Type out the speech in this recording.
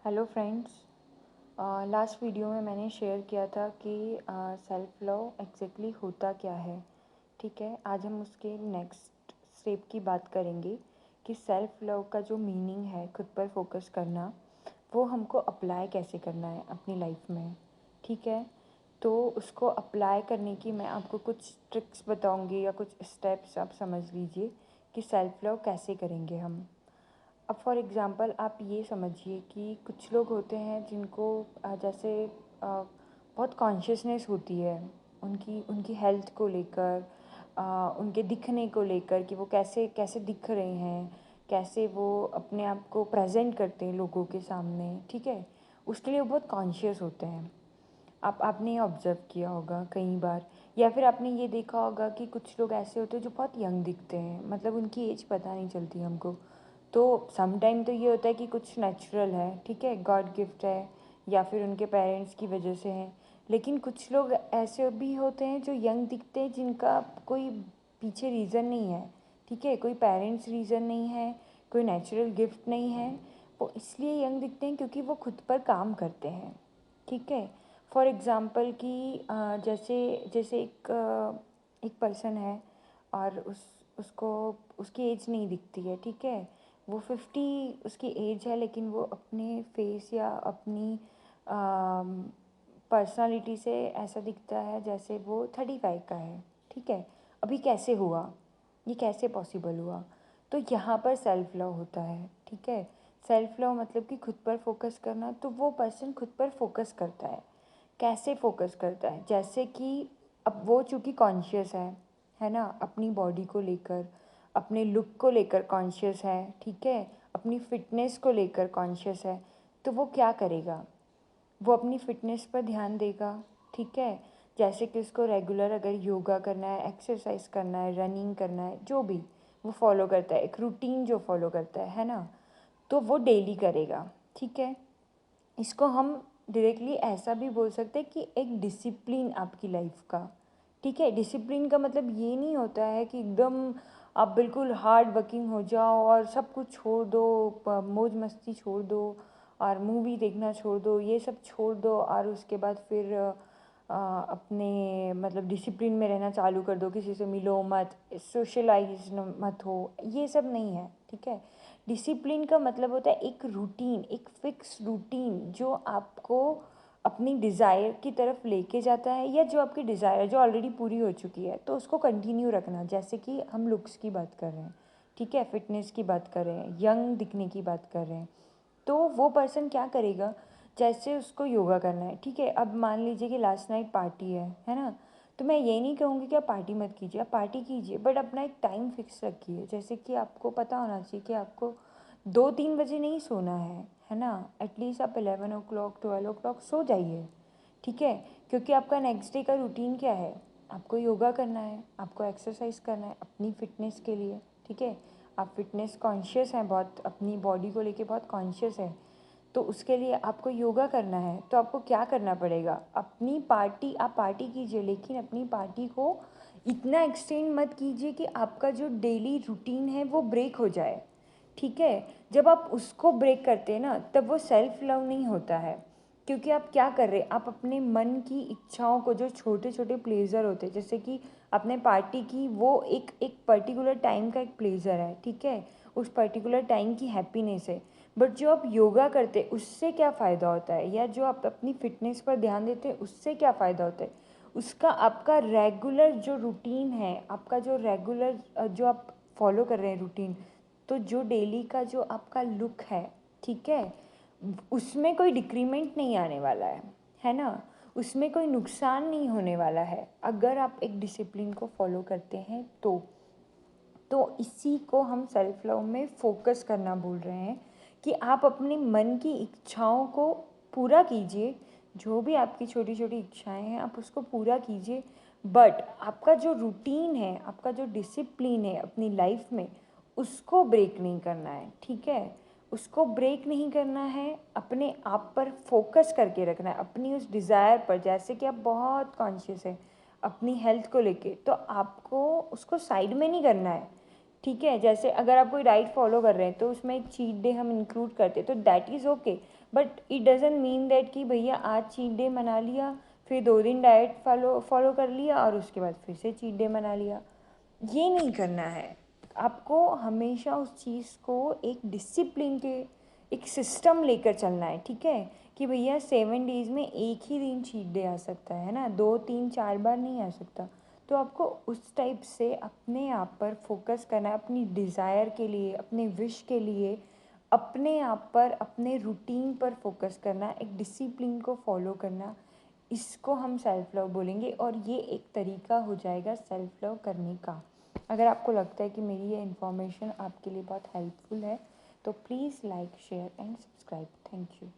Hello friends. Last video में मैंने share किया था कि सेल्फ़ लव एग्जैक्टली होता क्या है। ठीक है, आज हम उसके नेक्स्ट स्टेप की बात करेंगे कि सेल्फ़ लव का जो मीनिंग है खुद पर फोकस करना, वो हमको अप्लाई कैसे करना है अपनी लाइफ में। ठीक है, तो उसको अप्लाई करने की मैं आपको कुछ ट्रिक्स बताऊंगी या कुछ स्टेप्स आप समझ लीजिए कि सेल्फ़ लव कैसे करेंगे हम। अब फॉर एग्ज़ाम्पल आप ये समझिए कि कुछ लोग होते हैं जिनको जैसे बहुत कॉन्शियसनेस होती है उनकी उनकी हेल्थ को लेकर, उनके दिखने को लेकर कि वो कैसे कैसे दिख रहे हैं, कैसे वो अपने आप को प्रेजेंट करते हैं लोगों के सामने। ठीक है, उसके लिए वो बहुत कॉन्शियस होते हैं। आपने ये ऑब्ज़र्व किया होगा कई बार, या फिर आपने ये देखा होगा कि कुछ लोग ऐसे होते हैं जो बहुत यंग दिखते हैं, मतलब उनकी एज पता नहीं चलती हमको। तो सम टाइम तो ये होता है कि कुछ नेचुरल है, ठीक है, गॉड गिफ्ट है, या फिर उनके पेरेंट्स की वजह से है। लेकिन कुछ लोग ऐसे भी होते हैं जो यंग दिखते हैं जिनका कोई पीछे रीज़न नहीं है। ठीक है, कोई पेरेंट्स रीज़न नहीं है, कोई नेचुरल गिफ्ट नहीं है। वो इसलिए यंग दिखते हैं क्योंकि वो खुद पर काम करते हैं। ठीक है, फॉर एग्ज़ाम्पल कि जैसे जैसे एक पर्सन है और उसको उसकी एज नहीं दिखती है। ठीक है, वो 50 उसकी एज है, लेकिन वो अपने फेस या अपनी पर्सनालिटी से ऐसा दिखता है जैसे वो 35 का है। ठीक है, अभी कैसे हुआ, ये कैसे पॉसिबल हुआ? तो यहाँ पर सेल्फ़ लव होता है। ठीक है, सेल्फ़ लव मतलब कि खुद पर फोकस करना। तो वो पर्सन खुद पर फोकस करता है। कैसे फोकस करता है? जैसे कि अब वो चूँकि कॉन्शियस है ना, अपनी बॉडी को लेकर, अपने लुक को लेकर कॉन्शियस है। ठीक है, अपनी फ़िटनेस को लेकर कॉन्शियस है। तो वो क्या करेगा? वो अपनी फ़िटनेस पर ध्यान देगा। ठीक है, जैसे कि उसको रेगुलर अगर योगा करना है, एक्सरसाइज करना है, रनिंग करना है, जो भी वो फॉलो करता है, एक रूटीन जो फॉलो करता है ना, तो वो डेली करेगा। ठीक है, इसको हम डायरेक्टली ऐसा भी बोल सकते हैं कि एक डिसिप्लिन आपकी लाइफ का। ठीक है, डिसिप्लिन का मतलब ये नहीं होता है कि एकदम आप बिल्कुल हार्ड वर्किंग हो जाओ और सब कुछ छोड़ दो, मौज मस्ती छोड़ दो और मूवी देखना छोड़ दो, ये सब छोड़ दो और उसके बाद फिर अपने मतलब डिसिप्लिन में रहना चालू कर दो, किसी से मिलो मत, सोशलाइज मत हो, ये सब नहीं है। ठीक है, डिसिप्लिन का मतलब होता है एक रूटीन, एक फिक्स रूटीन जो आपको अपनी डिज़ायर की तरफ लेके जाता है, या जो आपकी डिज़ायर जो ऑलरेडी पूरी हो चुकी है तो उसको कंटिन्यू रखना। जैसे कि हम लुक्स की बात कर रहे हैं, ठीक है, फिटनेस की बात कर रहे हैं, यंग दिखने की बात कर रहे हैं, तो वो पर्सन क्या करेगा? जैसे उसको योगा करना है, ठीक है, अब मान लीजिए कि लास्ट नाइट पार्टी है ना, तो मैं ये नहीं कहूँगी कि आप पार्टी मत कीजिए, आप पार्टी कीजिए, बट अपना एक टाइम फिक्स रखिए। जैसे कि आपको पता होना चाहिए कि आपको 2-3 बजे नहीं सोना है ना, एटलीस्ट आप 11 o'clock 12 o'clock सो जाइए। ठीक है, क्योंकि आपका नेक्स्ट डे का रूटीन क्या है? आपको योगा करना है, आपको एक्सरसाइज करना है अपनी फ़िटनेस के लिए। ठीक है, आप फिटनेस कॉन्शियस हैं, बहुत अपनी बॉडी को लेके बहुत कॉन्शियस है, तो उसके लिए आपको योगा करना है। तो आपको क्या करना पड़ेगा? अपनी पार्टी आप पार्टी कीजिए, लेकिन अपनी पार्टी को इतना एक्सटेंड मत कीजिए कि आपका जो डेली रूटीन है वो ब्रेक हो जाए। ठीक है, जब आप उसको ब्रेक करते हैं ना, तब वो सेल्फ लव नहीं होता है। क्योंकि आप क्या कर रहे हैं? आप अपने मन की इच्छाओं को, जो छोटे छोटे प्लेजर होते हैं, जैसे कि आपने पार्टी की, वो एक एक पर्टिकुलर टाइम का एक प्लेजर है। ठीक है, उस पर्टिकुलर टाइम की हैप्पीनेस है। बट जो आप योगा करते हैं उससे क्या फ़ायदा होता है, या जो आप अपनी फ़िटनेस पर ध्यान देते हैं उससे क्या फ़ायदा होता है? उसका आपका रेगुलर जो रूटीन है, आपका जो रेगुलर जो आप फॉलो कर रहे हैं रूटीन, तो जो डेली का जो आपका लुक है, ठीक है, उसमें कोई डिक्रीमेंट नहीं आने वाला है ना, उसमें कोई नुकसान नहीं होने वाला है अगर आप एक डिसिप्लिन को फॉलो करते हैं तो इसी को हम सेल्फ लव में फोकस करना बोल रहे हैं कि आप अपने मन की इच्छाओं को पूरा कीजिए। जो भी आपकी छोटी छोटी इच्छाएं हैं आप उसको पूरा कीजिए, बट आपका जो रूटीन है, आपका जो डिसिप्लिन है अपनी लाइफ में, उसको ब्रेक नहीं करना है। ठीक है, उसको ब्रेक नहीं करना है, अपने आप पर फोकस करके रखना है, अपनी उस डिज़ायर पर। जैसे कि आप बहुत कॉन्शियस है अपनी हेल्थ को लेके, तो आपको उसको साइड में नहीं करना है। ठीक है, जैसे अगर आप कोई डाइट फॉलो कर रहे हैं तो उसमें एक चीट डे हम इंक्लूड करते हैं, तो that is okay, but it doesn't mean that कि भैया आज चीट डे मना लिया, फिर 2 दिन डाइट फॉलो फॉलो कर लिया और उसके बाद फिर से चीट डे मना लिया। ये नहीं करना है। आपको हमेशा उस चीज़ को एक डिसिप्लिन के, एक सिस्टम लेकर चलना है, ठीक है, कि भैया 7 डेज़ में एक ही दिन चीट डे आ सकता है ना, 2 3 4 बार नहीं आ सकता। तो आपको उस टाइप से अपने आप पर फोकस करना है, अपनी डिज़ायर के लिए, अपने विश के लिए, अपने आप पर, अपने रूटीन पर फोकस करना, एक डिसिप्लिन को फॉलो करना। इसको हम सेल्फ़ लव बोलेंगे और ये एक तरीका हो जाएगा सेल्फ़ लव करने का। अगर आपको लगता है कि मेरी ये इन्फॉर्मेशन आपके लिए बहुत हेल्पफुल है तो please like share and subscribe. Thank you.